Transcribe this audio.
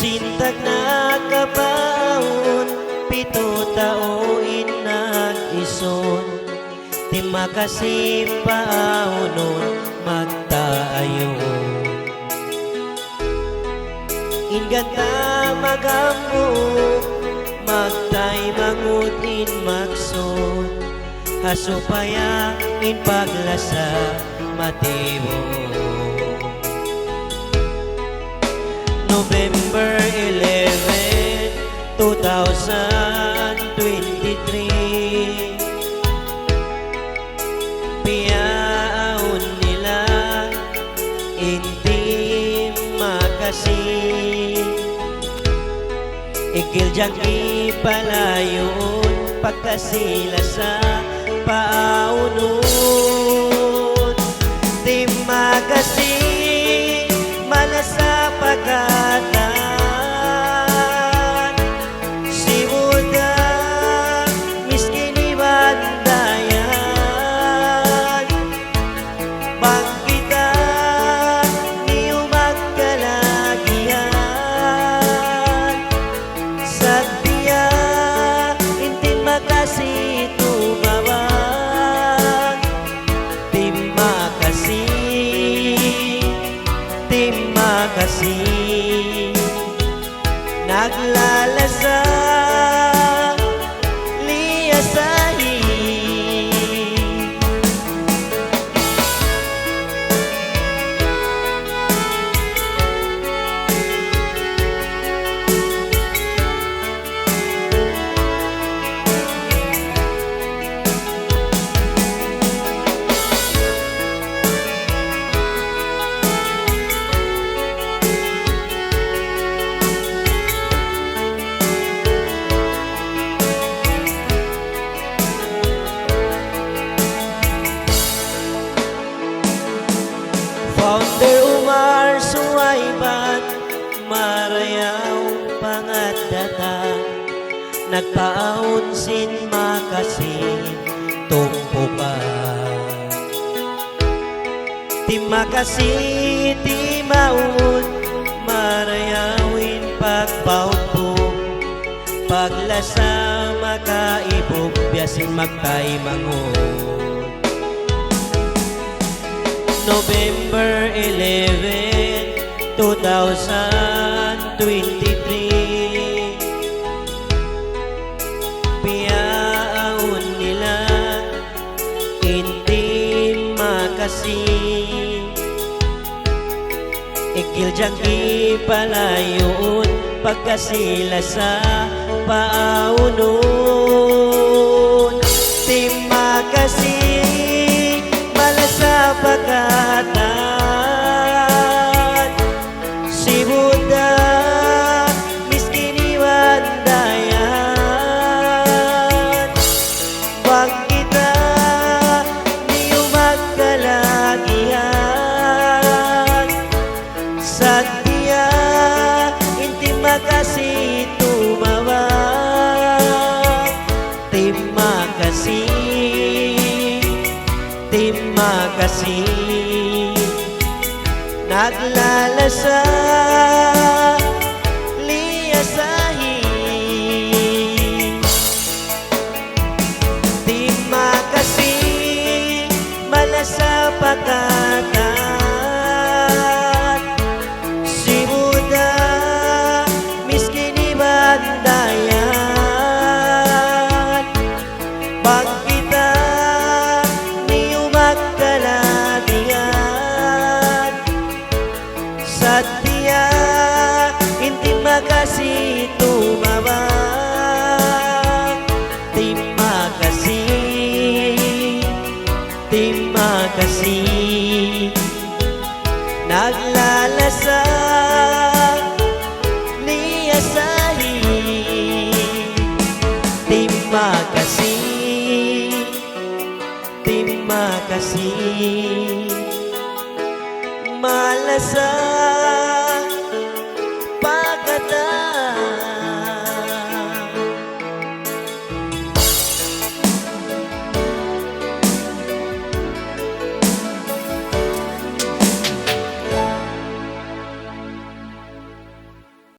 Sintag nakabaon, 7 taon nag-ison. Di makasipaunon magtaayo. Inganta magamok, magtay mangudin magson. Hasupaya in paglasa matibo. November 11, 2023. Piyaon nila hindi makasi. Ikil diyang ipalayon pagkasila sa paunon. Di makasi malasa pagkatan. Si Buddha miskin ibandayan. Pag kita niyo magkalagian. Sa tiya intin makasi tumawag. Di makasi, di makasi. Naglalasa liyasahi. Founder Umar Suwayban, marayaw pangadatan. Nagpaon sin makasin tumpukan. Di makasi, di maun, marayawin pagpaupo. Paglasa makaibog, biyasin magtay mangon. November 11, 2023. Piyaon nila hindi makasi. Ikil diyang ipalayon pagkasila sa paunon. Di makasi malasa pagkatan. Si Buddha miskin iwandayan. Wag kita niyo magkalagian. Sa tiya hindi makasi tumawag. Di makasi, di makasi. Naglalasa liyasahi. Di makasi malasa pagkatan. Si Buddha miskin ibandayan. Pag kita niyo magkalagian. Sa tiya hindi makasi tumawag. Di makasi, di makasi. Naglalasa liyasahi. Di makasi, di makasi. Malasa